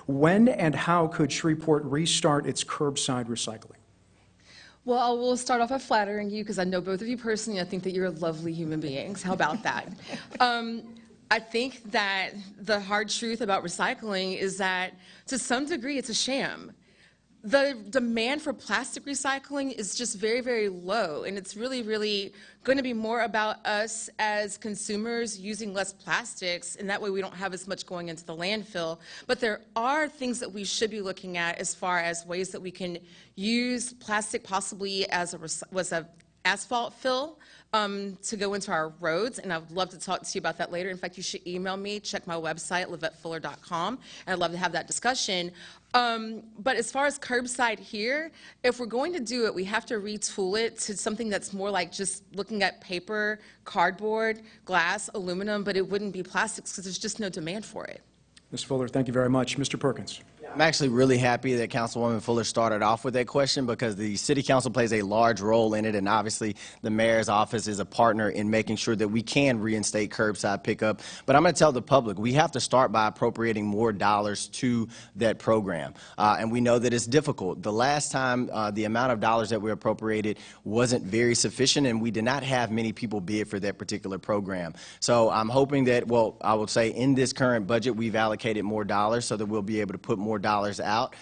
When and how could Shreveport restart its curbside recycling? Well, I will start off by flattering you because I know both of you personally. I think that you're lovely human beings. How about that? I think that the hard truth about recycling is that to some degree it's a sham. The demand for plastic recycling is just very, very low, and it's really, really going to be more about us as consumers using less plastics, and that way we don't have as much going into the landfill. But there are things that we should be looking at as far as ways that we can use plastic possibly as a asphalt fill to go into our roads, and I'd love to talk to you about that later. In fact, you should email me, check my website, LeVetteFuller.com, and I'd love to have that discussion. But as far as curbside here, if we're going to do it, we have to retool it to something that's more like just looking at paper, cardboard, glass, aluminum, but it wouldn't be plastics because there's just no demand for it. Ms. Fuller, thank you very much. Mr. Perkins. I'm actually really happy that Councilwoman Fuller started off with that question because the City Council plays a large role in it, and obviously the Mayor's office is a partner in making sure that we can reinstate curbside pickup. But I'm going to tell the public, we have to start by appropriating more dollars to that program. And we know that it's difficult. The last time the amount of dollars that we appropriated wasn't very sufficient, and we did not have many people bid for that particular program. So I'm hoping that, well, I would say in this current budget, we've allocated more dollars so that we'll be able to put more dollars out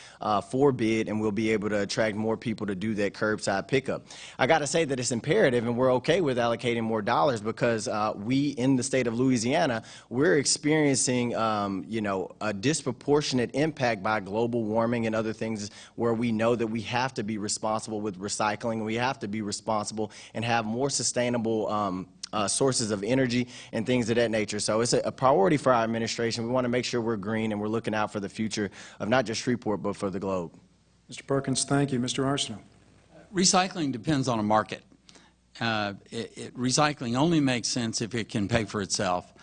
for bid, and we'll be able to attract more people to do that curbside pickup. I got to say that it's imperative, and we're okay with allocating more dollars because we in the state of Louisiana, we're experiencing you know, a disproportionate impact by global warming and other things where we know that we have to be responsible with recycling. We have to be responsible and have more sustainable sources of energy and things of that nature. So it's a priority for our administration. We want to make sure we're green and we're looking out for the future of not just Shreveport, but for the globe. Mr. Perkins, thank you. Mr. Arceneaux. Recycling depends on a market. Recycling only makes sense if it can pay for itself.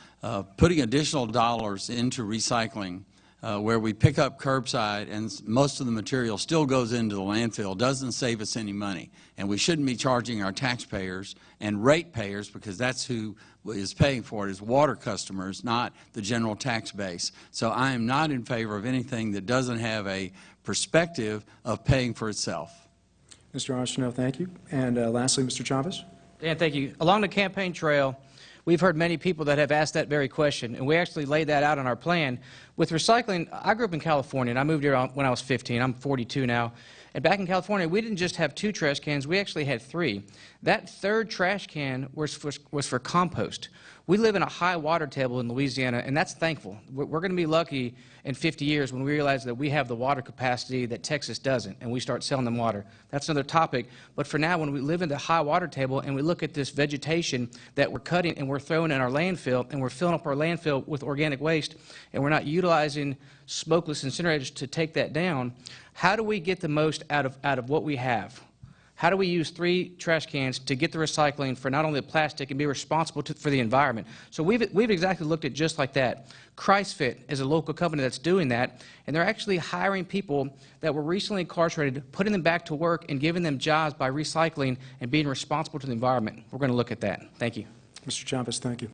Putting additional dollars into recycling where we pick up curbside and most of the material still goes into the landfill doesn't save us any money. And we shouldn't be charging our taxpayers and ratepayers, because that's who is paying for it, is water customers, not the general tax base. So I am not in favor of anything that doesn't have a perspective of paying for itself. Mr. Arceneaux, thank you. And lastly, Mr. Chavez. Dan, thank you. Along the campaign trail, we've heard many people that have asked that very question, and we actually laid that out on our plan. With recycling, I grew up in California, and I moved here when I was 15. I'm 42 now. And back in California, we didn't just have 2 trash cans, we actually had 3. That 3rd trash can was for compost. We live in a high water table in Louisiana, and that's thankful. We're going to be lucky in 50 years when we realize that we have the water capacity that Texas doesn't, and we start selling them water. That's another topic. But for now, when we live in the high water table and we look at this vegetation that we're cutting and we're throwing in our landfill, and we're filling up our landfill with organic waste, and we're not utilizing smokeless incinerators to take that down, how do we get the most out of what we have? How do we use 3 trash cans to get the recycling for not only the plastic and be responsible for the environment? So we've exactly looked at just like that. ChristFit is a local company that's doing that, and they're actually hiring people that were recently incarcerated, putting them back to work and giving them jobs by recycling and being responsible to the environment. We're going to look at that. Thank you. Mr. Chavez, thank you.